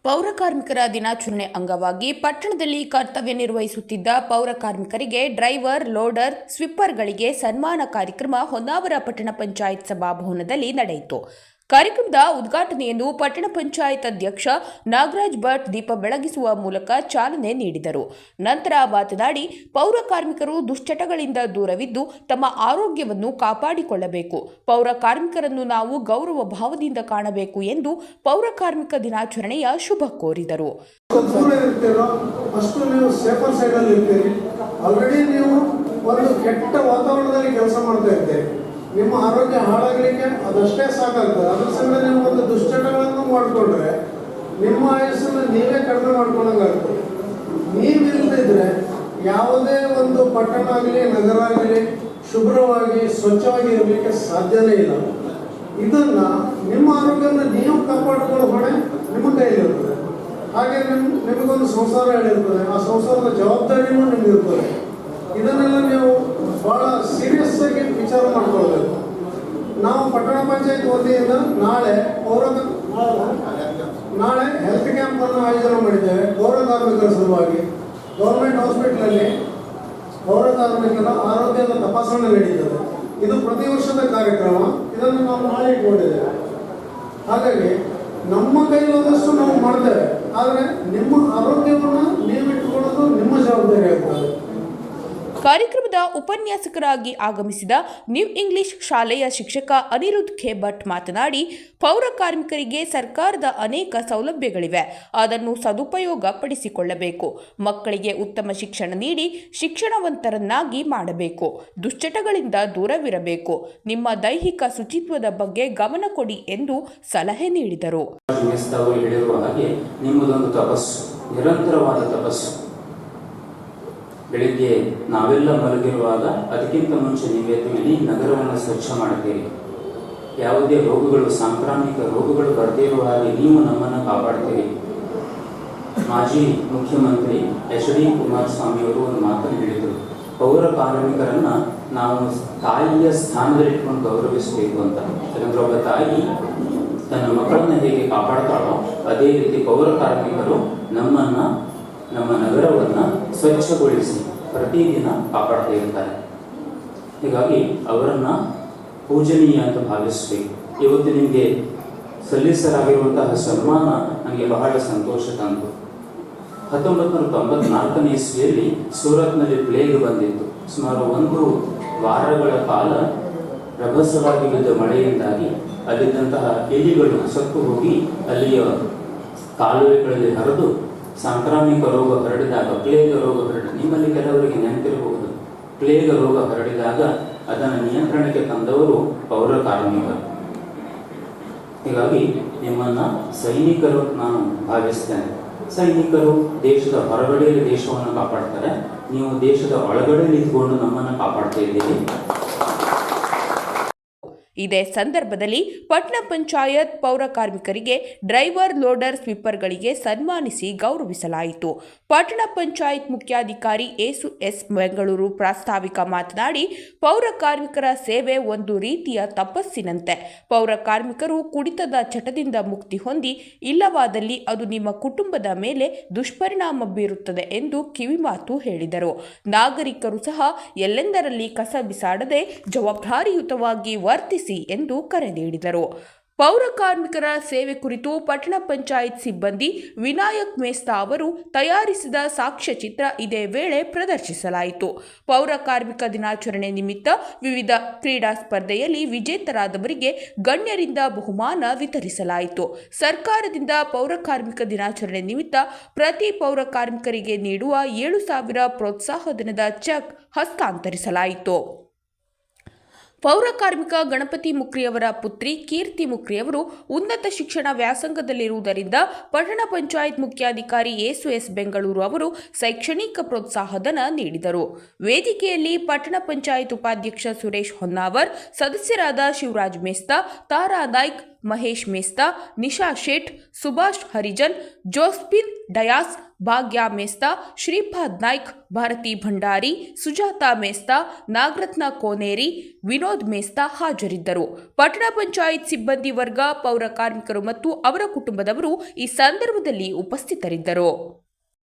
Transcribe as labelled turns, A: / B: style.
A: ಪೌರ ಕಾರ್ಮಿಕರ ದಿನಾಚರಣೆ ಅಂಗವಾಗಿ ಪಟ್ಟಣದಲ್ಲಿ ಕರ್ತವ್ಯ ನಿರ್ವಹಿಸುತ್ತಿದ್ದ ಪೌರ ಕಾರ್ಮಿಕರಿಗೆ ಡ್ರೈವರ್, ಲೋಡರ್, ಸ್ವಿಪ್ಪರ್ಗಳಿಗೆ ಸನ್ಮಾನ ಕಾರ್ಯಕ್ರಮ ಹೊನ್ನಾವರ ಪಟ್ಟಣ ಪಂಚಾಯತ್ ಸಭಾಭವನದಲ್ಲಿ ನಡೆಯಿತು. ಕಾರ್ಯಕ್ರಮದ ಉದ್ಘಾಟನೆಯನ್ನು ಪಟ್ಟಣ ಪಂಚಾಯತ್ ಅಧ್ಯಕ್ಷ ನಾಗರಾಜ್ ಭಟ್ ದೀಪ ಬೆಳಗಿಸುವ ಮೂಲಕ ಚಾಲನೆ ನೀಡಿದರು. ನಂತರ ಮಾತನಾಡಿ, ಪೌರ ಕಾರ್ಮಿಕರು ದುಶ್ಚಟಗಳಿಂದ ದೂರವಿದ್ದು ತಮ್ಮ ಆರೋಗ್ಯವನ್ನು ಕಾಪಾಡಿಕೊಳ್ಳಬೇಕು. ಪೌರ ಕಾರ್ಮಿಕರನ್ನು ನಾವು ಗೌರವ ಭಾವದಿಂದ ಕಾಣಬೇಕು ಎಂದು ಪೌರ ಕಾರ್ಮಿಕ ದಿನಾಚರಣೆಯ ಶುಭ ಕೋರಿದರು.
B: ಕೆಟ್ಟ ವಾತಾವರಣದಲ್ಲಿ ಕೆಲಸ ಮಾಡ್ತಾ ಇರ್ತೀರಿ, ನಿಮ್ಮ ಆರೋಗ್ಯ ಹಾಳಾಗಲಿಕ್ಕೆ ಅದಷ್ಟೇ ಸಾಕಾಗ್ತದೆ. ಅದ್ರ ಸಂಬಂಧ ನೀವು ಒಂದು ದುಶ್ಚಟಗಳನ್ನು ಮಾಡಿಕೊಂಡ್ರೆ ನಿಮ್ಮ ಆಯಸ್ಸನ್ನು ನೀವೇ ಕಡಿಮೆ ಮಾಡ್ಕೊಂಡಂಗಾಗ್ತದೆ. ನೀವಿಲ್ಲದಿದ್ರೆ ಯಾವುದೇ ಒಂದು ಪಟ್ಟಣ ಆಗಲಿ ನಗರ ಆಗಲಿ ಶುಭ್ರವಾಗಿ ಸ್ವಚ್ಛವಾಗಿ ಇರಲಿಕ್ಕೆ ಸಾಧ್ಯನೇ ಇಲ್ಲ. ಇದನ್ನ ನಿಮ್ಮ ಆರೋಗ್ಯವನ್ನು ನೀವು ಕಾಪಾಡಿಕೊಳ್ಳೋ ಹೊಣೆ ನಿಮ್ಮ ಕೈಲಿರ್ತದೆ. ಹಾಗೆ ನಿಮಗೊಂದು ಸಂಸಾರ ಹೇಳಿರ್ತದೆ, ಆ ಸಂಸಾರದ ಜವಾಬ್ದಾರಿನೂ ನಿಮಗಿರ್ತದೆ. ಇದನ್ನೆಲ್ಲ ನೀವು ಬಹಳ ಸೀರಿಯಸ್ ಆಗಿ ವಿಚಾರ ಮಾಡ್ಕೊಳ್ಬೇಕು. ನಾವು ಪಟ್ಟಣ ಪಂಚಾಯತ್ ವತಿಯಿಂದ ನಾಳೆ ಹೆಲ್ತ್ ಕ್ಯಾಂಪ್ ಅನ್ನು ಆಯೋಜನೆ ಮಾಡಿದ್ದೇವೆ. ಪೌರ ಕಾರ್ಮಿಕರ ಸಲುವಾಗಿ ಗೌರ್ಮೆಂಟ್ ಹಾಸ್ಪಿಟಲಲ್ಲಿ ಪೌರ ಕಾರ್ಮಿಕರ ಆರೋಗ್ಯದ ತಪಾಸಣೆ ನಡೀತದೆ. ಇದು ಪ್ರತಿ ವರ್ಷದ ಕಾರ್ಯಕ್ರಮ. ಇದನ್ನು ನಾವು ನಾಳೆ ಇಟ್ಕೊಂಡಿದ್ದೇವೆ. ಹಾಗಾಗಿ ನಮ್ಮ ಕೈಲಾದಷ್ಟು ನಾವು ಮಾಡ್ತೇವೆ, ಆದರೆ ನಿಮ್ಮ ಆರೋಗ್ಯವನ್ನು ನೀವು ಇಟ್ಕೊಳ್ಳೋದು ನಿಮ್ಮ ಜವಾಬ್ದಾರಿ ಆಗ್ತದೆ.
A: ಕಾರ್ಯಕ್ರಮದ ಉಪನ್ಯಾಸಕರಾಗಿ ಆಗಮಿಸಿದ ನ್ಯೂ ಇಂಗ್ಲಿಷ್ ಶಾಲೆಯ ಶಿಕ್ಷಕ ಅನಿರುದ್ಧ್ ಕೆ ಭಟ್ ಮಾತನಾಡಿ, ಪೌರ ಕಾರ್ಮಿಕರಿಗೆ ಸರ್ಕಾರದ ಅನೇಕ ಸೌಲಭ್ಯಗಳಿವೆ, ಅದನ್ನು ಸದುಪಯೋಗ ಪಡಿಸಿಕೊಳ್ಳಬೇಕು. ಮಕ್ಕಳಿಗೆ ಉತ್ತಮ ಶಿಕ್ಷಣ ನೀಡಿ ಶಿಕ್ಷಣವಂತರನ್ನಾಗಿ ಮಾಡಬೇಕು. ದುಶ್ಚಟಗಳಿಂದ ದೂರವಿರಬೇಕು. ನಿಮ್ಮ ದೈಹಿಕ ಶುಚಿತ್ವದ ಬಗ್ಗೆ ಗಮನ ಕೊಡಿ ಎಂದು ಸಲಹೆ ನೀಡಿದರು.
C: ನಿರಂತರವಾದ ತಪಸ್ಸು. ಬೆಳಿಗ್ಗೆ ನಾವೆಲ್ಲ ಮಲಗಿರುವಾಗ ಅದಕ್ಕಿಂತ ಮುಂಚೆ ನೀವೇನು ಇಡೀ ನಗರವನ್ನು ಸ್ವಚ್ಛ ಮಾಡುತ್ತೀರಿ. ಯಾವುದೇ ರೋಗಗಳು, ಸಾಂಕ್ರಾಮಿಕ ರೋಗಗಳು ಬರದೇ ಇರುವ ಹಾಗೆ ನೀವು ನಮ್ಮನ್ನು ಕಾಪಾಡ್ತೀರಿ. ಮಾಜಿ ಮುಖ್ಯಮಂತ್ರಿ ಎಚ್.ಡಿ. ಕುಮಾರಸ್ವಾಮಿಯವರು ಒಂದು ಮಾತನ್ನು ಹೇಳಿದರು, ಪೌರ ಕಾರ್ಮಿಕರನ್ನು ನಾವು ತಾಯಿಯ ಸ್ಥಾನದಲ್ಲಿಟ್ಕೊಂಡು ಗೌರವಿಸಬೇಕು ಅಂತ. ಯಾಕಂದ್ರೆ ಒಬ್ಬ ತಾಯಿ ತನ್ನ ಮಕ್ಕಳನ್ನು ಹೇಗೆ ಕಾಪಾಡ್ತಾಳೋ ಅದೇ ರೀತಿ ಪೌರ ಕಾರ್ಮಿಕರು ನಮ್ಮ ನಗರವನ್ನು ಸ್ವಚ್ಛಗೊಳಿಸಿ ಪ್ರತಿದಿನ ಕಾಪಾಡ್ತಾ ಇರ್ತಾರೆ. ಹೀಗಾಗಿ ಅವರನ್ನು ಪೂಜನೀಯ ಅಂತ ಭಾವಿಸಬೇಕು. ಇವತ್ತು ನಿಮಗೆ ಸಲ್ಲಿಸಲಾಗಿರುವಂತಹ ಸನ್ಮಾನ ನನಗೆ ಬಹಳ ಸಂತೋಷ ತಂತು. 1994ನೇ ಇಸ್ವಿಯಲ್ಲಿ ಸೂರತ್ನಲ್ಲಿ ಪ್ಲೇಗ್ ಬಂದಿತ್ತು. ಸುಮಾರು 1 ವಾರಗಳ ಕಾಲ ರಭಸವಾಗಿ ಬಿದ್ದ ಮಳೆಯಿಂದಾಗಿ ಅಲ್ಲಿದ್ದಂತಹ ಎಲಿಗಳು ಸತ್ತು ಹೋಗಿ ಅಲ್ಲಿಯ ಕಾಲುವೆಗಳಲ್ಲಿ ಹರಿದು ಸಾಂಕ್ರಾಮಿಕ ರೋಗ ಹರಡಿದಾಗ, ಪ್ಲೇಗ್ ರೋಗ ನಿಮ್ಮಲ್ಲಿ ಕೆಲವರಿಗೆ ನೆನಪಿರಬಹುದು, ಪ್ಲೇಗ್ ರೋಗ ಹರಡಿದಾಗ ಅದನ್ನು ನಿಯಂತ್ರಣಕ್ಕೆ ತಂದವರು ಪೌರ ಕಾರ್ಮಿಕರು. ಹೀಗಾಗಿ ನಿಮ್ಮನ್ನು ಸೈನಿಕರು ನಾನು ಭಾವಿಸ್ತೇನೆ. ಸೈನಿಕರು ದೇಶದ ಹೊರಗಡೆಯಲ್ಲಿ ದೇಶವನ್ನು ಕಾಪಾಡ್ತಾರೆ, ನೀವು ದೇಶದ ಒಳಗಡೆಯಲ್ಲಿ ಇದ್ಕೊಂಡು ನಮ್ಮನ್ನು ಕಾಪಾಡ್ತಾ ಇದ್ದೀರಿ.
A: ಇದೇ ಸಂದರ್ಭದಲ್ಲಿ ಪಟ್ಟಣ ಪಂಚಾಯತ್ ಪೌರ ಕಾರ್ಮಿಕರಿಗೆ ಡ್ರೈವರ್, ಲೋಡರ್, ಸ್ವಿಪ್ಪರ್ಗಳಿಗೆ ಸನ್ಮಾನಿಸಿ ಗೌರವಿಸಲಾಯಿತು. ಪಟ್ಟಣ ಪಂಚಾಯತ್ ಮುಖ್ಯಾಧಿಕಾರಿ ಎಸ್ ಬೆಂಗಳೂರು ಪ್ರಾಸ್ತಾವಿಕ ಮಾತನಾಡಿ, ಪೌರ ಕಾರ್ಮಿಕರ ಸೇವೆ ಒಂದು ರೀತಿಯ ತಪಸ್ಸಿನಂತೆ. ಪೌರ ಕಾರ್ಮಿಕರು ಕುಡಿತದ ಚಟದಿಂದ ಮುಕ್ತಿ ಹೊಂದಿ, ಇಲ್ಲವಾದಲ್ಲಿ ಅದು ನಿಮ್ಮ ಕುಟುಂಬದ ಮೇಲೆ ದುಷ್ಪರಿಣಾಮ ಬೀರುತ್ತದೆ ಎಂದು ಕಿವಿಮಾತು ಹೇಳಿದರು. ನಾಗರಿಕರು ಸಹ ಎಲ್ಲೆಂದರಲ್ಲಿ ಕಸ ಬಿಸಾಡದೆ ಜವಾಬ್ದಾರಿಯುತವಾಗಿ ವರ್ತಿಸಿ ಎಂದು ಕರೆ ನೀಡಿದರು. ಪೌರ ಕಾರ್ಮಿಕರ ಸೇವೆ ಕುರಿತು ಪಟ್ಟಣ ಪಂಚಾಯತ್ ಸಿಬ್ಬಂದಿ ವಿನಾಯಕ್ ಮೇಸ್ತಾ ಅವರು ತಯಾರಿಸಿದ ಸಾಕ್ಷ್ಯಚಿತ್ರ ಇದೇ ವೇಳೆ ಪ್ರದರ್ಶಿಸಲಾಯಿತು. ಪೌರ ಕಾರ್ಮಿಕ ದಿನಾಚರಣೆ ನಿಮಿತ್ತ ವಿವಿಧ ಕ್ರೀಡಾ ಸ್ಪರ್ಧೆಯಲ್ಲಿ ವಿಜೇತರಾದವರಿಗೆ ಗಣ್ಯರಿಂದ ಬಹುಮಾನ ವಿತರಿಸಲಾಯಿತು. ಸರ್ಕಾರದಿಂದ ಪೌರ ಕಾರ್ಮಿಕ ದಿನಾಚರಣೆ ನಿಮಿತ್ತ ಪ್ರತಿ ಪೌರ ಕಾರ್ಮಿಕರಿಗೆ ನೀಡುವ 7,000 ಪ್ರೋತ್ಸಾಹಧನದ ಚೆಕ್ ಹಸ್ತಾಂತರಿಸಲಾಯಿತು. ಪೌರ ಕಾರ್ಮಿಕ ಗಣಪತಿ ಮುಕ್ರಿಯವರ ಪುತ್ರಿ ಕೀರ್ತಿ ಮುಕ್ರಿಯವರು ಉನ್ನತ ಶಿಕ್ಷಣ ವ್ಯಾಸಂಗದಲ್ಲಿರುವುದರಿಂದ ಪಟ್ಟಣ ಪಂಚಾಯತ್ ಮುಖ್ಯಾಧಿಕಾರಿ ಎಸ್ ಬೆಂಗಳೂರು ಅವರು ಶೈಕ್ಷಣಿಕ ಪ್ರೋತ್ಸಾಹಧನ ನೀಡಿದರು. ವೇದಿಕೆಯಲ್ಲಿ ಪಟ್ಟಣ ಪಂಚಾಯತ್ ಉಪಾಧ್ಯಕ್ಷ ಸುರೇಶ್ ಹೊನ್ನಾವರ್, ಸದಸ್ಯರಾದ ಶಿವರಾಜ್ ಮೇಸ್ತಾ, ತಾರಾ ನಾಯ್ಕ್, ಮಹೇಶ್ ಮೇಸ್ತಾ, ನಿಶಾ ಶೇಟ್, ಸುಭಾಷ್ ಹರಿಜನ್, ಜೋಸ್ಪಿನ್ ಡಯಾಸ್, ಭಾಗ್ಯ ಮೇಸ್ತಾ, ಶ್ರೀಪಾದ್ ನಾಯ್ಕ್, ಭಾರತಿ ಭಂಡಾರಿ, ಸುಜಾತಾ ಮೇಸ್ತಾ, ನಾಗರತ್ನ ಕೋನೇರಿ, ವಿನೋದ್ ಮೇಸ್ತಾ ಹಾಜರಿದ್ದರು. ಪಟ್ಟಣ ಪಂಚಾಯತ್ ಸಿಬ್ಬಂದಿ ವರ್ಗ, ಪೌರ ಕಾರ್ಮಿಕರು ಮತ್ತು ಅವರ ಕುಟುಂಬದವರು ಈ ಸಂದರ್ಭದಲ್ಲಿ ಉಪಸ್ಥಿತರಿದ್ದರು.